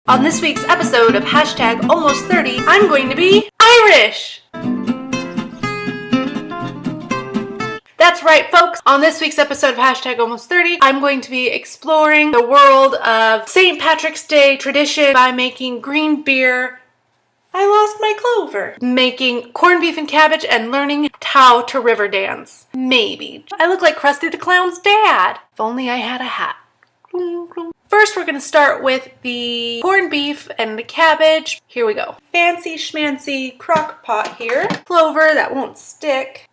On this week's episode of Hashtag Almost 30, I'm going to be Irish! That's right, folks. On this week's episode of Hashtag Almost 30, I'm going to be exploring the world of St. Patrick's Day tradition by making green beer. I lost my clover. Making corned beef and cabbage and learning how to river dance. Maybe. I look like Krusty the Clown's dad. If only I had a hat. First, we're going to start with the corned beef and the cabbage. Here we go. Fancy schmancy crock pot here. Clover that won't stick.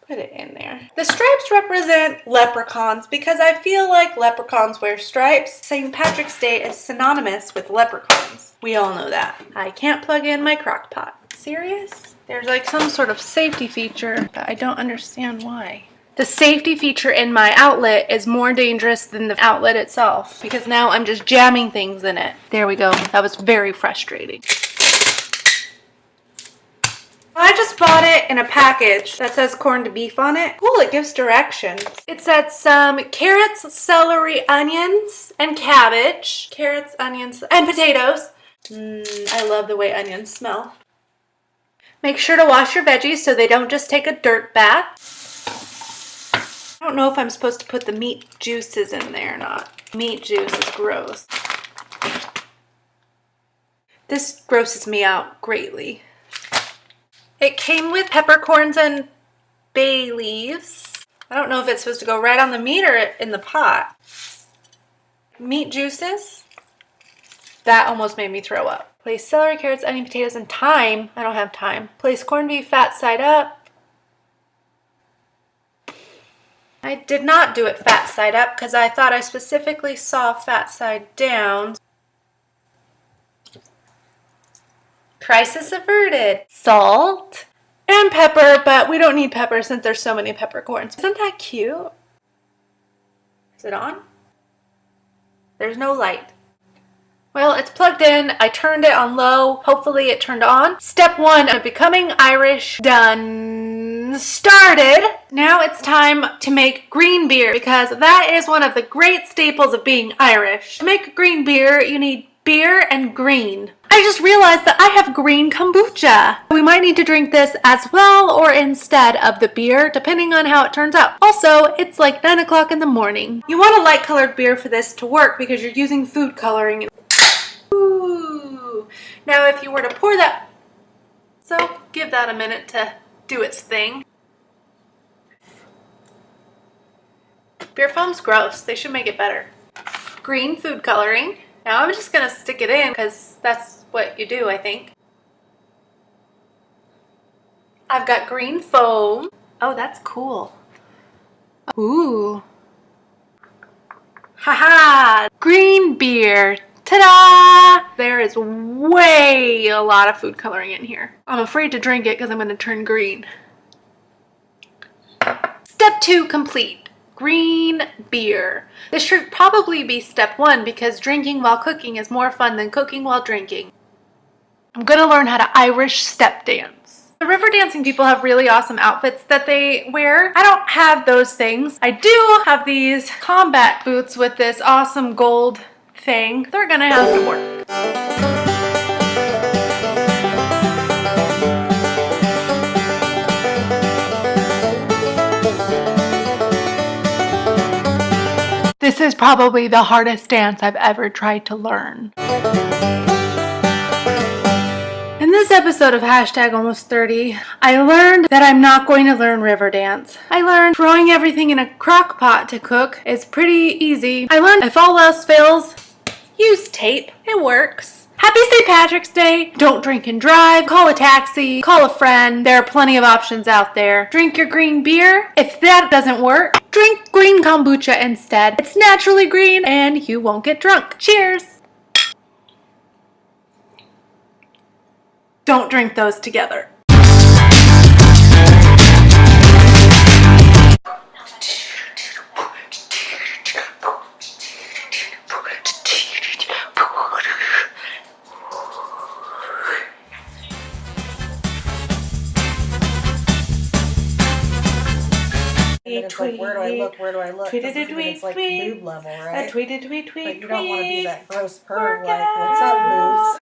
Put it in there. The stripes represent leprechauns because I feel like leprechauns wear stripes. St. Patrick's Day is synonymous with leprechauns. We all know that. I can't plug in my crock pot. Serious? There's like some sort of safety feature, but I don't understand why. The safety feature in my outlet is more dangerous than the outlet itself because now I'm just jamming things in it. There we go. That was very frustrating. I just bought it in a package that says corned beef on it. Cool, it gives directions. It said some carrots, celery, onions, and cabbage. Carrots, onions, and potatoes. I love the way onions smell. Make sure to wash your veggies so they don't just take a dirt bath. I don't know if I'm supposed to put the meat juices in there or not. Meat juice is gross. This grosses me out greatly. It came with peppercorns and bay leaves. I don't know if it's supposed to go right on the meat or in the pot. Meat juices. That almost made me throw up. Place celery, carrots, onion, potatoes, and thyme. I don't have thyme. Place corned beef fat side up. I did not do it fat side up because I thought I specifically saw fat side down. Crisis averted. Salt and pepper, but we don't need pepper since there's so many peppercorns. Isn't that cute? Is it on? There's no light. Well, it's plugged in. I turned it on low. Hopefully it turned on. Step 1 of becoming Irish done. Started. Now it's time to make green beer because that is one of the great staples of being Irish. To make green beer, you need beer and green. I just realized that I have green kombucha. We might need to drink this as well or instead of the beer, depending on how it turns out. Also, it's like 9 o'clock in the morning. You want a light colored beer for this to work because you're using food coloring. Ooh. Now if you were to pour that, so give that a minute to do its thing. Beer foam's gross. They should make it better. Green food coloring. Now I'm just gonna stick it in because that's what you do, I think. I've got green foam. Oh, that's cool. Ooh. Haha! Green beer. Ta-da! There is way a lot of food coloring in here. I'm afraid to drink it because I'm gonna turn green. Step 2 complete. Green beer. This should probably be step 1 because drinking while cooking is more fun than cooking while drinking. I'm gonna learn how to Irish step dance. The river dancing people have really awesome outfits that they wear. I don't have those things. I do have these combat boots with this awesome gold thing. They're gonna have to work. This is probably the hardest dance I've ever tried to learn. In this episode of Hashtag Almost 30, I learned that I'm not going to learn river dance. I learned throwing everything in a crock pot to cook is pretty easy. I learned if all else fails, use tape. It works. Happy St. Patrick's Day. Don't drink and drive. Call a taxi. Call a friend. There are plenty of options out there. Drink your green beer. If that doesn't work, drink green kombucha instead. It's naturally green and you won't get drunk. Cheers. Don't drink those together. And then it's like, where do I look? Where do I look? It's like boob level, right? A tweet, But you don't want to be that gross perv like, what's